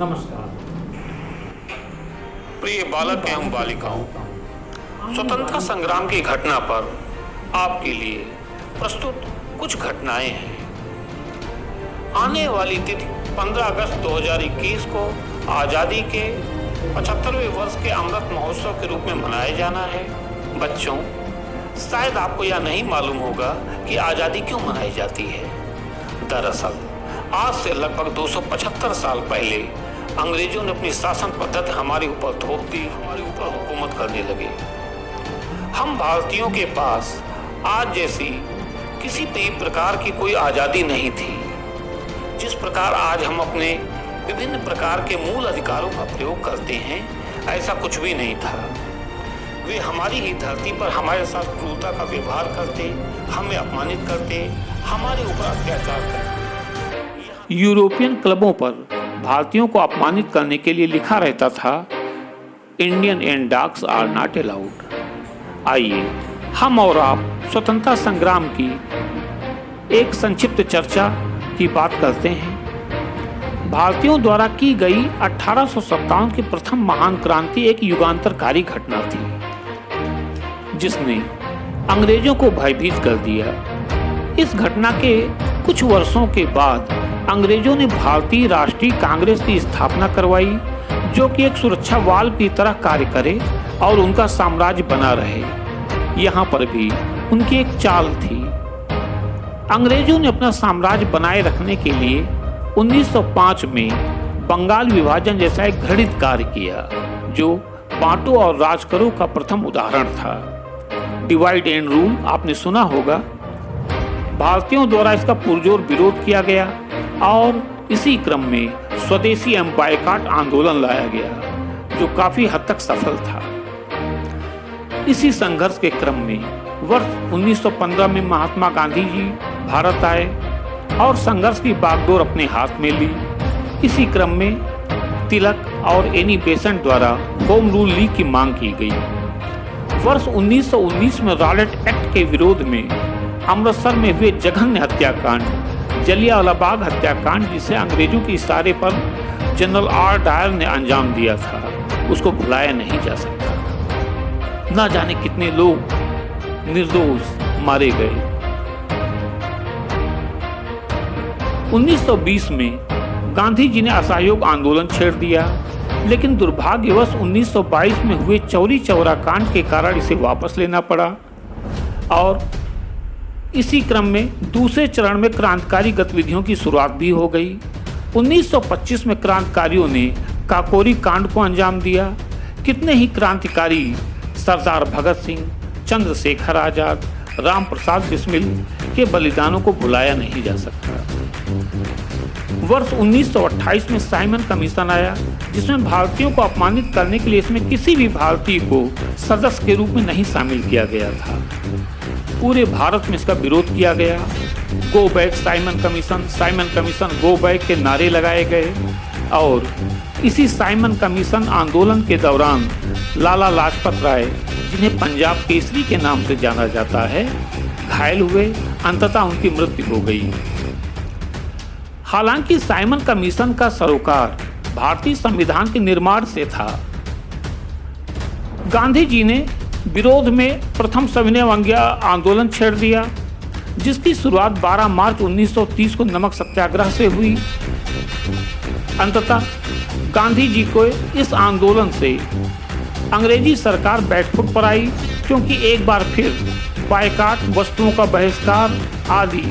नमस्कार। प्रिय बालक एवं बालिकाओं, स्वतंत्रता संग्राम की घटना पर आपके लिए प्रस्तुत कुछ घटनाएं हैं। आने वाली तिथि 15 अगस्त 2021 को आज़ादी के 75वें वर्ष के अमृत महोत्सव के रूप में मनाया जाना है। बच्चों, शायद आपको यह नहीं मालूम होगा कि आज़ादी क्यों मनाई जाती है। दरअसल आज से लगभग 275 साल पहले अंग्रेजों ने अपनी शासन पद्धति हमारे ऊपर थोप दी, हमारे ऊपर हुकूमत करने लगे। हम भारतीयों के पास आज जैसी किसी भी प्रकार की कोई आज़ादी नहीं थी। जिस प्रकार आज हम अपने विभिन्न प्रकार के मूल अधिकारों का प्रयोग करते हैं, ऐसा कुछ भी नहीं था। वे हमारी ही धरती पर हमारे साथ क्रूरता का व्यवहार करते, हमें अपमानित करते, हमारे ऊपर अत्याचार करते। यूरोपियन क्लबों पर भारतीयों को अपमानित करने के लिए लिखा रहता था, Indian and dogs are not allowed. आइए हम और आप स्वतंत्रता संग्राम की एक संक्षिप्त चर्चा की बात करते हैं। भारतीयों द्वारा की गई 1857 की प्रथम महान क्रांति एक युगांतरकारी घटना थी, जिसने अंग्रेजों को भयभीत कर दिया। इस घटना के कुछ वर्षों के बाद अंग्रेजों ने भारतीय राष्ट्रीय कांग्रेस की स्थापना करवाई, जो कि एक सुरक्षा वाल की तरह कार्य करे और उनका साम्राज्य बना रहे। यहाँ पर भी उनकी एक चाल थी। अंग्रेजों ने अपना साम्राज्य बनाए रखने के लिए 1905 में बंगाल विभाजन जैसा एक घृणित कार्य किया, जो बांटो और राज करो का प्रथम उदाहरण था। डिवाइड एंड रूल आपने सुना होगा। भारतीयों द्वारा इसका पुरजोर विरोध किया गया और इसी क्रम में स्वदेशी एवं बायकॉट आंदोलन लाया गया, जो काफी हद तक सफल था। इसी संघर्ष के क्रम में वर्ष 1915 में महात्मा गांधी जी भारत आए और संघर्ष की बागडोर अपने हाथ में ली। इसी क्रम में तिलक और एनी बेसेंट द्वारा होम रूल लीग की मांग की गई। वर्ष 1919 में रॉलेट एक्ट के विरोध में अमृतसर में हुए जघन्य हत्याकांड, जलियांवाला बाग हत्याकांड, जिसे अंग्रेजों के इशारे पर जनरल आर डायर ने अंजाम दिया था, उसको भुलाया नहीं जा सकता। न जाने कितने लोग निर्दोष मारे गए। 1920 में गांधी जी ने असहयोग आंदोलन छेड़ दिया, लेकिन दुर्भाग्यवश 1922 में हुए चौरी चौरा कांड के कारण इसे वापस लेना पड़ा। और इसी क्रम में दूसरे चरण में क्रांतिकारी गतिविधियों की शुरुआत भी हो गई। 1925 में क्रांतिकारियों ने काकोरी कांड को अंजाम दिया। कितने ही क्रांतिकारी सरदार भगत सिंह, चंद्रशेखर आजाद, राम प्रसाद बिस्मिल के बलिदानों को भुलाया नहीं जा सकता। वर्ष 1928 में साइमन कमीशन आया, जिसमें भारतीयों को अपमानित करने के लिए इसमें किसी भी भारतीय को सदस्य के रूप में नहीं शामिल किया गया था। पूरे भारत में इसका विरोध किया गया। Go back Simon commission go back के नारे लगाए गए। और इसी साइमन कमीशन आंदोलन के दौरान लाला लाजपत राय, जिन्हें पंजाब केसरी के नाम से जाना जाता है, घायल हुए। अंततः उनकी मृत्यु हो गई। हालांकि साइमन कमीशन का सरोकार भारतीय संविधान के निर्माण से था। गांधी जी ने विरोध में प्रथम सविनय अवज्ञा आंदोलन छेड़ दिया, जिसकी शुरुआत 12 मार्च 1930 को नमक सत्याग्रह से हुई। अंततः गांधी जी को इस आंदोलन से अंग्रेजी सरकार बैठफुट पर आई, क्योंकि एक बार फिर बायकॉट, वस्तुओं का बहिष्कार आदि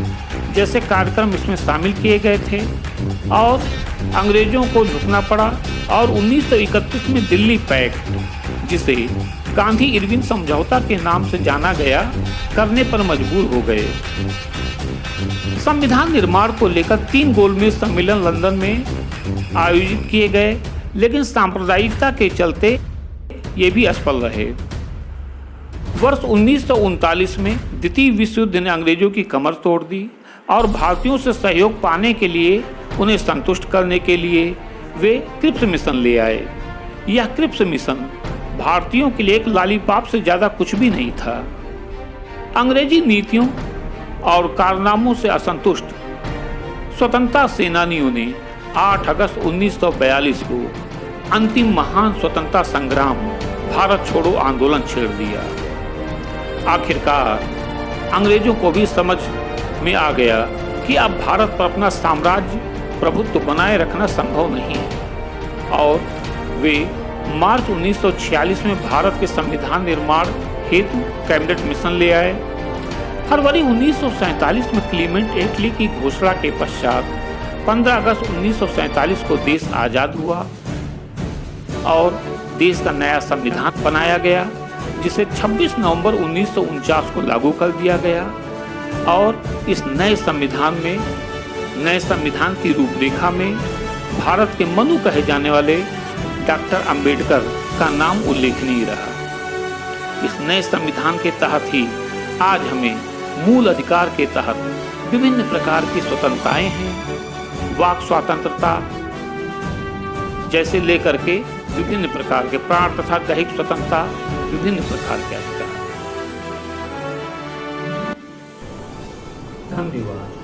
जैसे कार्यक्रम इसमें शामिल किए गए थे और अंग्रेजों को झुकना पड़ा। और 1931 में दिल्ली पैक्ट, जिसे गांधी इरविन समझौता के नाम से जाना गया, करने पर मजबूर हो गए। संविधान निर्माण को लेकर 3 गोलमेज सम्मेलन लंदन में आयोजित किए गए, लेकिन सांप्रदायिकता के चलते ये भी असफल रहे। वर्ष 1939 में द्वितीय विश्व युद्ध ने अंग्रेजों की कमर तोड़ दी और भारतीयों से सहयोग पाने के लिए, उन्हें संतुष्ट करने के लिए वे क्रिप्स मिशन ले आए। यह क्रिप्स मिशन भारतीयों के लिए एक लॉलीपॉप से ज़्यादा कुछ भी नहीं था। अंग्रेजी नीतियों और कारनामों से असंतुष्ट स्वतंत्रता सेनानियों ने 8 अगस्त 1942 को अंतिम महान स्वतंत्रता संग्राम भारत छोड़ो आंदोलन छेड़ दिया। आखिरकार अंग्रेजों को भी समझ में आ गया कि अब भारत पर अपना साम्राज्य प्रभुत्व बनाए रखना संभव नहीं है और वे मार्च 1946 में भारत के संविधान निर्माण हेतु कैबिनेट मिशन ले आए। फरवरी 1947 में क्लीमेंट एटली की घोषणा के पश्चात 15 अगस्त 1947 को देश आजाद हुआ और देश का नया संविधान बनाया गया, जिसे 26 नवंबर 1949 को लागू कर दिया गया। और इस नए संविधान की रूपरेखा में भारत के मनु कहे जाने वाले डॉक्टर अंबेडकर का नाम उल्लेखनीय रहा। इस नए संविधान के तहत ही आज हमें मूल अधिकार के तहत विभिन्न प्रकार की स्वतंत्रताएं हैं, वाक स्वतंत्रता जैसे लेकर के विभिन्न प्रकार के प्राण तथा दैहिक स्वतंत्रता, विभिन्न प्रकार के अधिकार। धन्यवाद।